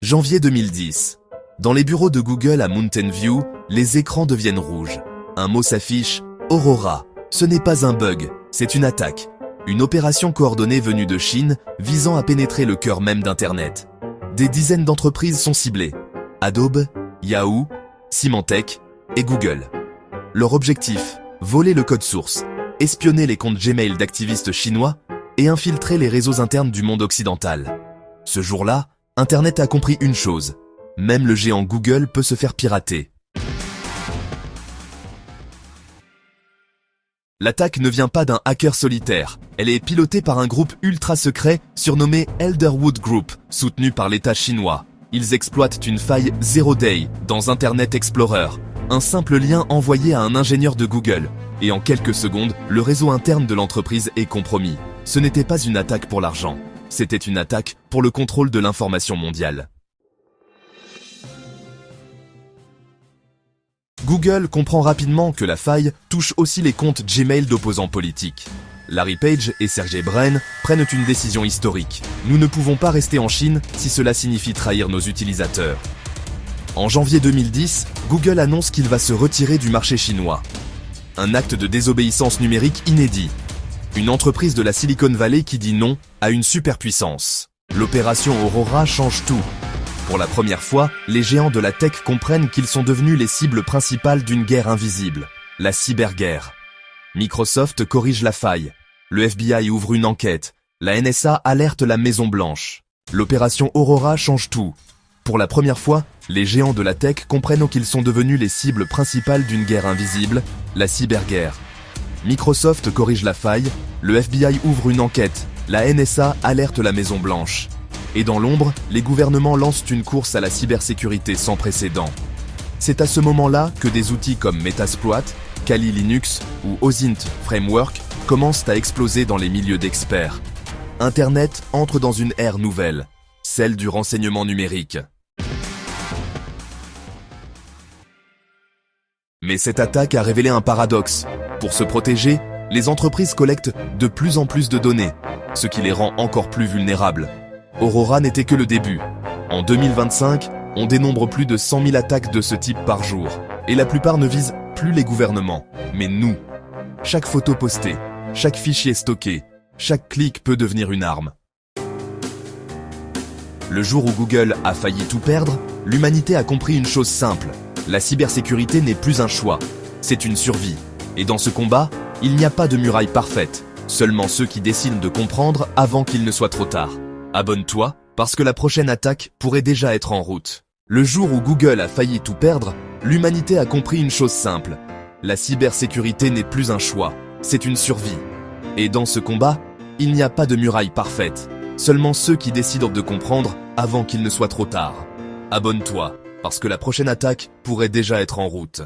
Janvier 2010. Dans les bureaux de Google à Mountain View, les écrans deviennent rouges. Un mot s'affiche, Aurora. Ce n'est pas un bug, c'est une attaque. Une opération coordonnée venue de Chine visant à pénétrer le cœur même d'Internet. Des dizaines d'entreprises sont ciblées. Adobe, Yahoo, Symantec et Google. Leur objectif, voler le code source, espionner les comptes Gmail d'activistes chinois et infiltrer les réseaux internes du monde occidental. Ce jour-là, Internet a compris une chose. Même le géant Google peut se faire pirater. L'attaque ne vient pas d'un hacker solitaire. Elle est pilotée par un groupe ultra secret surnommé Elderwood Group, soutenu par l'État chinois. Ils exploitent une faille Zero Day dans Internet Explorer, un simple lien envoyé à un ingénieur de Google. Et en quelques secondes, le réseau interne de l'entreprise est compromis. Ce n'était pas une attaque pour l'argent. C'était une attaque pour le contrôle de l'information mondiale. Google comprend rapidement que la faille touche aussi les comptes Gmail d'opposants politiques. Larry Page et Sergey Brin prennent une décision historique. Nous ne pouvons pas rester en Chine si cela signifie trahir nos utilisateurs. En janvier 2010, Google annonce qu'il va se retirer du marché chinois. Un acte de désobéissance numérique inédit. Une entreprise de la Silicon Valley qui dit non à une superpuissance. L'opération Aurora change tout. Pour la première fois, les géants de la tech comprennent qu'ils sont devenus les cibles principales d'une guerre invisible, la cyberguerre. Microsoft corrige la faille. Le FBI ouvre une enquête. La NSA alerte la Maison-Blanche. L'opération Aurora change tout. Pour la première fois, les géants de la tech comprennent qu'ils sont devenus les cibles principales d'une guerre invisible, la cyberguerre. Microsoft corrige la faille, le FBI ouvre une enquête, la NSA alerte la Maison-Blanche. Et dans l'ombre, les gouvernements lancent une course à la cybersécurité sans précédent. C'est à ce moment-là que des outils comme Metasploit, Kali Linux ou OSINT Framework commencent à exploser dans les milieux d'experts. Internet entre dans une ère nouvelle, celle du renseignement numérique. Mais cette attaque a révélé un paradoxe. Pour se protéger, les entreprises collectent de plus en plus de données, ce qui les rend encore plus vulnérables. Aurora n'était que le début. En 2025, on dénombre plus de 100 000 attaques de ce type par jour. Et la plupart ne visent plus les gouvernements, mais nous. Chaque photo postée, chaque fichier stocké, chaque clic peut devenir une arme. Le jour où Google a failli tout perdre, l'humanité a compris une chose simple. La cybersécurité n'est plus un choix, c'est une survie. Et dans ce combat, il n'y a pas de muraille parfaite. Seulement ceux qui décident de comprendre avant qu'il ne soit trop tard. Abonne-toi, parce que la prochaine attaque pourrait déjà être en route. Le jour où Google a failli tout perdre, l'humanité a compris une chose simple. La cybersécurité n'est plus un choix, c'est une survie. Et dans ce combat, il n'y a pas de muraille parfaite. Seulement ceux qui décident de comprendre avant qu'il ne soit trop tard. Abonne-toi, parce que la prochaine attaque pourrait déjà être en route.